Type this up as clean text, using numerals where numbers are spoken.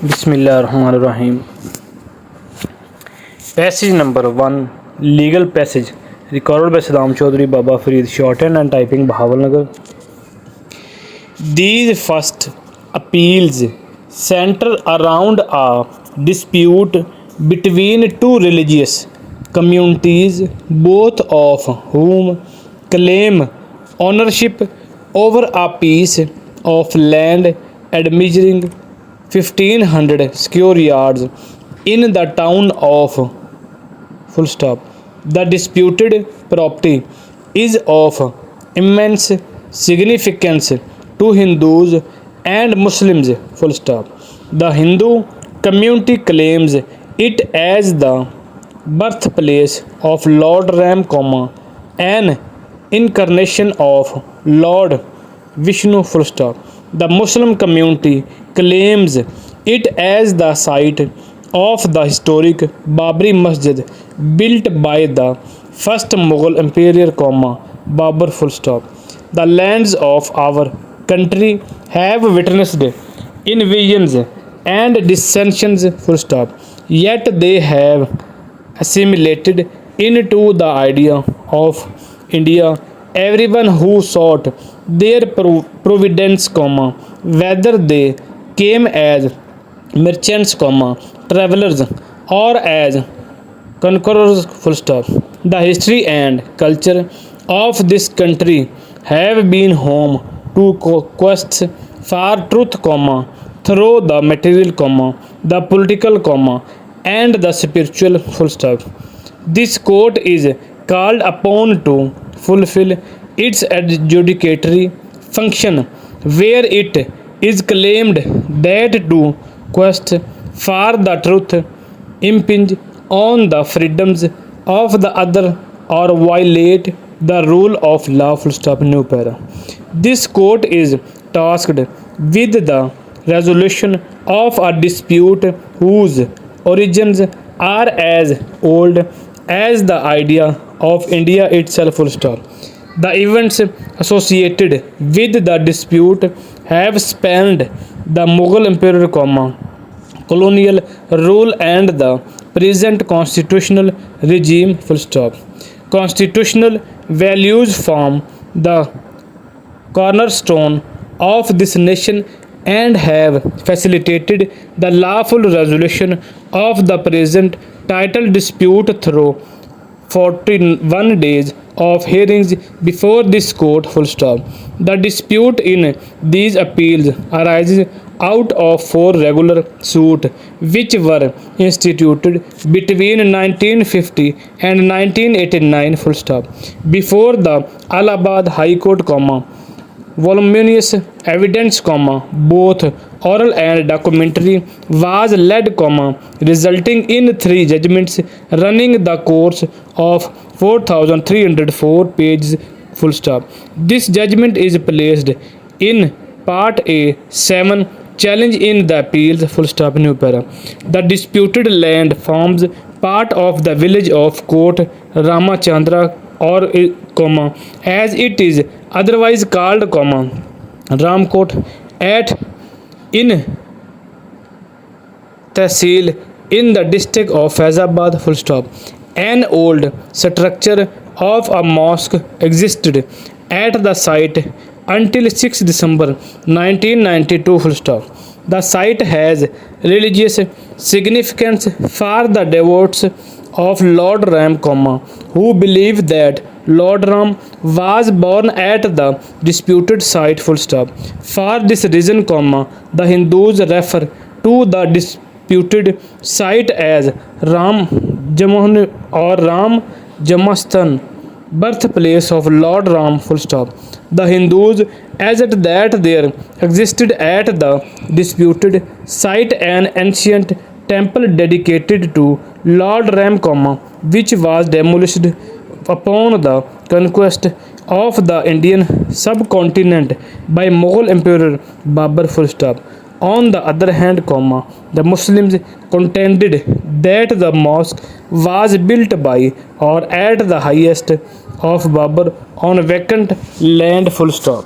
बिस्मिल्लाहिर्रहमानिर्रहीम। Passage number 1 legal passage record by Saddam Chaudhry Baba Farid shorthand and typing Bahawalnagar. These first appeals center around a dispute between two religious communities, both of whom claim ownership over a piece of land measuring 1500 square yards in the town of full stop. The disputed property is of immense significance to Hindus and Muslims full stop. The Hindu community claims it as the birthplace of Lord Ram, an incarnation of Lord Vishnu full stop. The Muslim community claims it as the site of the historic Babri Masjid built by the first Mughal emperor, Babur full stop. The lands of our country have witnessed invasions and dissensions full stop. Yet they have assimilated into the idea of India. Everyone who sought their providence, whether they came as merchants, travelers, or as conquerors full stop. The history and culture of this country have been home to quests for truth, through the material, the political, and the spiritual full stop. This court is called upon to fulfill its adjudicatory function, where it is claimed that to quest for the truth impinge on the freedoms of the other or violate the rule of law full stop. New para. This court is tasked with the resolution of a dispute whose origins are as old as the idea of India itself full stop. The events associated with the dispute have spanned the Mughal emperor, colonial rule and the present constitutional regime full stop. Constitutional values form the cornerstone of this nation and have facilitated the lawful resolution of the present title dispute through 41 days of hearings before this court full stop. The dispute in these appeals arises out of 4 regular suits which were instituted between 1950 and 1989 full stop before the Allahabad High Court, voluminous evidence, both oral and documentary, was led, resulting in 3 judgments running the course of 4,304 pages full stop. This judgment is placed in Part A 7 challenge in the appeals full stop. New para. The disputed land forms part of the village of Court Ramachandra or as it is otherwise called, Ramkot at in Tehsil in the district of Faizabad full stop. An old structure of a mosque existed at the site until 6 December 1992 full stop. The site has religious significance for the devotees of Lord Ram, who believe that Lord Ram was born at the disputed site full stop. For this reason, the Hindus refer to the disputed site as Ram Jaman or Ram Jamastan, birthplace of Lord Ram full stop. The Hindus assert that there existed at the disputed site an ancient temple dedicated to Lord Ram, which was demolished upon the conquest of the Indian subcontinent by Mughal emperor Babur full stop. On the other hand, the Muslims contended that the mosque was built by or at the highest of Babur on vacant land full stop.